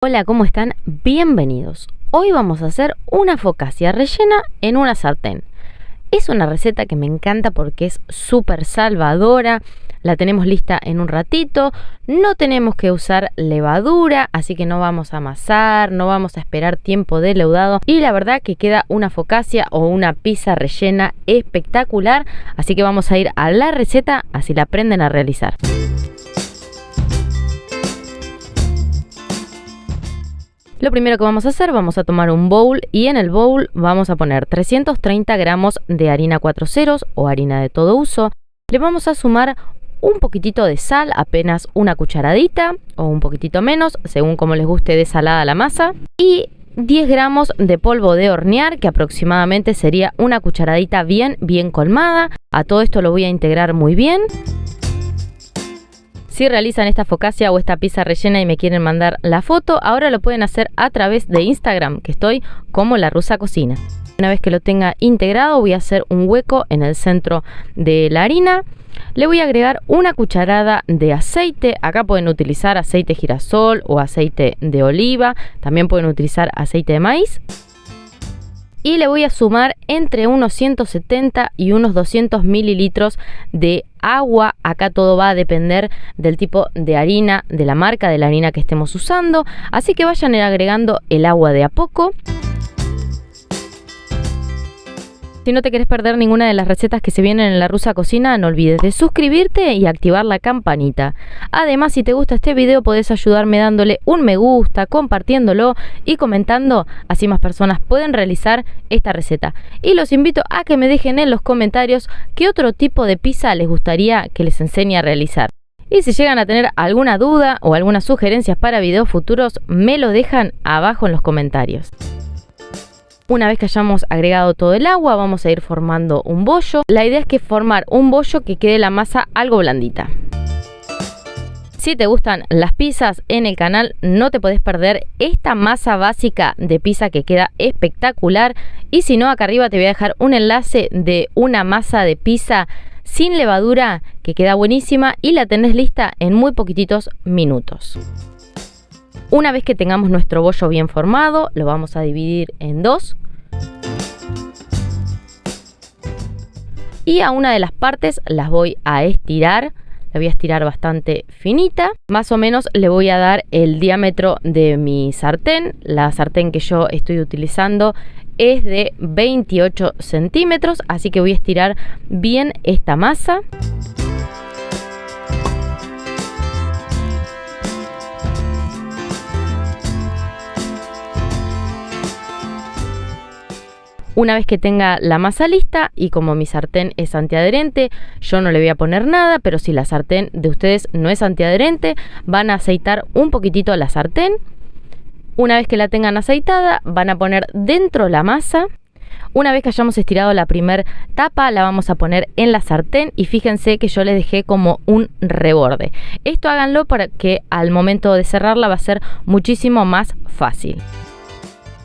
Hola, ¿cómo están? Bienvenidos. Hoy vamos a hacer una focaccia rellena en una sartén. Es una receta que me encanta porque es súper salvadora. La tenemos lista en un ratito. No tenemos que usar levadura, así que no vamos a amasar, no vamos a esperar tiempo de leudado. Y la verdad que queda una focaccia o una pizza rellena espectacular. Así que vamos a ir a la receta, así la aprenden a realizar. Lo primero que vamos a hacer, vamos a tomar un bowl y en el bowl vamos a poner 330 gramos de harina 4 ceros o harina de todo uso. Le vamos a sumar un poquitito de sal, apenas una cucharadita o un poquitito menos, según como les guste de salada la masa. Y 10 gramos de polvo de hornear, que aproximadamente sería una cucharadita bien colmada. A todo esto lo voy a integrar muy bien. Si realizan esta focaccia o esta pizza rellena y me quieren mandar la foto, ahora lo pueden hacer a través de Instagram, que estoy como La Rusa Cocina. Una vez que lo tenga integrado, voy a hacer un hueco en el centro de la harina. Le voy a agregar una cucharada de aceite. Acá pueden utilizar aceite girasol o aceite de oliva. También pueden utilizar aceite de maíz. Y le voy a sumar entre unos 170 y unos 200 mililitros de agua. Acá todo va a depender del tipo de harina, de la marca de la harina que estemos usando. Así que vayan agregando el agua de a poco. Si no te querés perder ninguna de las recetas que se vienen en La Rusa Cocina, no olvides de suscribirte y activar la campanita. Además, si te gusta este video, podés ayudarme dándole un me gusta, compartiéndolo y comentando, así más personas pueden realizar esta receta. Y los invito a que me dejen en los comentarios qué otro tipo de pizza les gustaría que les enseñe a realizar. Y si llegan a tener alguna duda o algunas sugerencias para videos futuros, me lo dejan abajo en los comentarios. Una vez que hayamos agregado todo el agua, vamos a ir formando un bollo. La idea es que formar un bollo que quede la masa algo blandita. Si te gustan las pizzas en el canal, no te podés perder esta masa básica de pizza que queda espectacular. Y si no, acá arriba te voy a dejar un enlace de una masa de pizza sin levadura que queda buenísima y la tenés lista en muy poquititos minutos. Una vez que tengamos nuestro bollo bien formado, lo vamos a dividir en dos. Y a una de las partes las voy a estirar. La voy a estirar bastante finita. Más o menos le voy a dar el diámetro de mi sartén. La sartén que yo estoy utilizando es de 28 centímetros. Así que voy a estirar bien esta masa. Una vez que tenga la masa lista, y como mi sartén es antiadherente, yo no le voy a poner nada, pero si la sartén de ustedes no es antiadherente, van a aceitar un poquitito la sartén. Una vez que la tengan aceitada, van a poner dentro la masa. Una vez que hayamos estirado la primer tapa, la vamos a poner en la sartén y fíjense que yo les dejé como un reborde. Esto háganlo para que al momento de cerrarla va a ser muchísimo más fácil.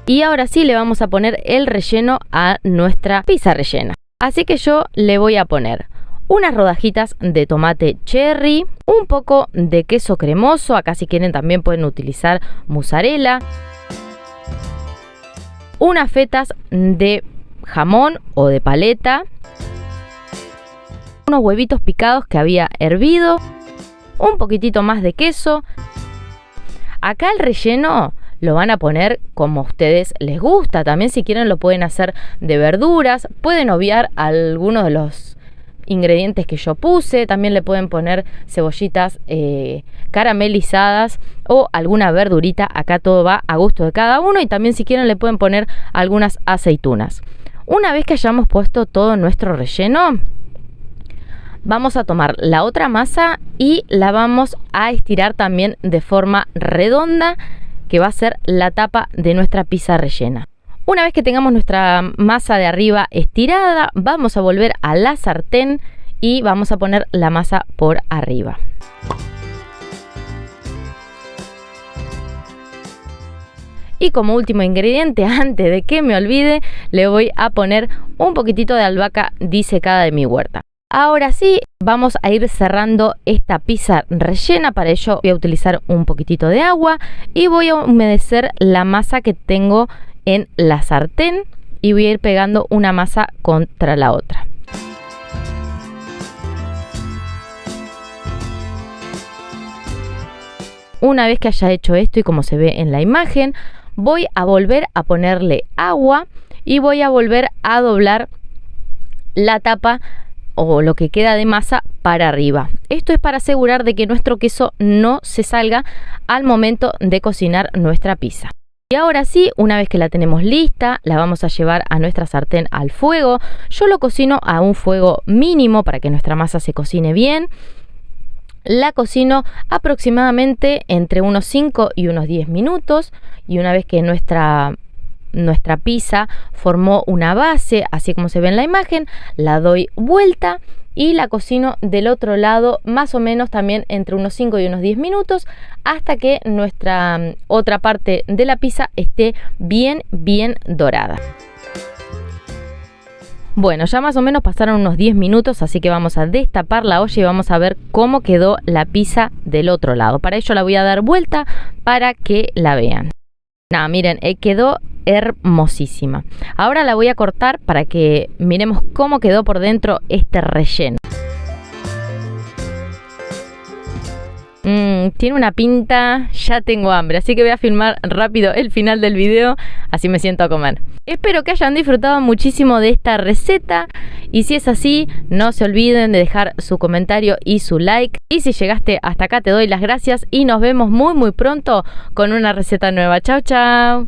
Y ahora sí le vamos a poner el relleno a nuestra pizza rellena. Así que yo le voy a poner unas rodajitas de tomate cherry, un poco de queso cremoso, acá si quieren también pueden utilizar mozzarella, unas fetas de jamón o de paleta, unos huevitos picados que había hervido, un poquitito más de queso. Acá el relleno lo van a poner como a ustedes les gusta. También si quieren lo pueden hacer de verduras. Pueden obviar algunos de los ingredientes que yo puse. También le pueden poner cebollitas caramelizadas o alguna verdurita. Acá todo va a gusto de cada uno. Y también si quieren le pueden poner algunas aceitunas. Una vez que hayamos puesto todo nuestro relleno, vamos a tomar la otra masa y la vamos a estirar también de forma redonda, que va a ser la tapa de nuestra pizza rellena. Una vez que tengamos nuestra masa de arriba estirada, vamos a volver a la sartén y vamos a poner la masa por arriba. Y como último ingrediente, antes de que me olvide, le voy a poner un poquitito de albahaca disecada de mi huerta. Ahora sí, vamos a ir cerrando esta pizza rellena. Para ello voy a utilizar un poquitito de agua y voy a humedecer la masa que tengo en la sartén y voy a ir pegando una masa contra la otra. Una vez que haya hecho esto y como se ve en la imagen, voy a volver a ponerle agua y voy a volver a doblar la tapa o lo que queda de masa para arriba. Esto es para asegurar de que nuestro queso no se salga al momento de cocinar nuestra pizza. Y ahora sí, una vez que la tenemos lista, la vamos a llevar a nuestra sartén al fuego. Yo lo cocino a un fuego mínimo para que nuestra masa se cocine bien. La cocino aproximadamente entre unos 5 y unos 10 minutos. Y una vez que nuestra pizza formó una base, así como se ve en la imagen, la doy vuelta y la cocino del otro lado más o menos también entre unos 5 y unos 10 minutos hasta que nuestra otra parte de la pizza esté bien dorada. Bueno, ya más o menos pasaron unos 10 minutos, así que vamos a destapar la olla y vamos a ver cómo quedó la pizza del otro lado. Para ello la voy a dar vuelta para que la vean. Nada, miren, quedó hermosísima. Ahora la voy a cortar para que miremos cómo quedó por dentro este relleno. Tiene una pinta, ya tengo hambre, así que voy a filmar rápido el final del video, así me siento a comer. Espero que hayan disfrutado muchísimo de esta receta y si es así, no se olviden de dejar su comentario y su like. Y si llegaste hasta acá te doy las gracias y nos vemos muy pronto con una receta nueva. Chau, chau.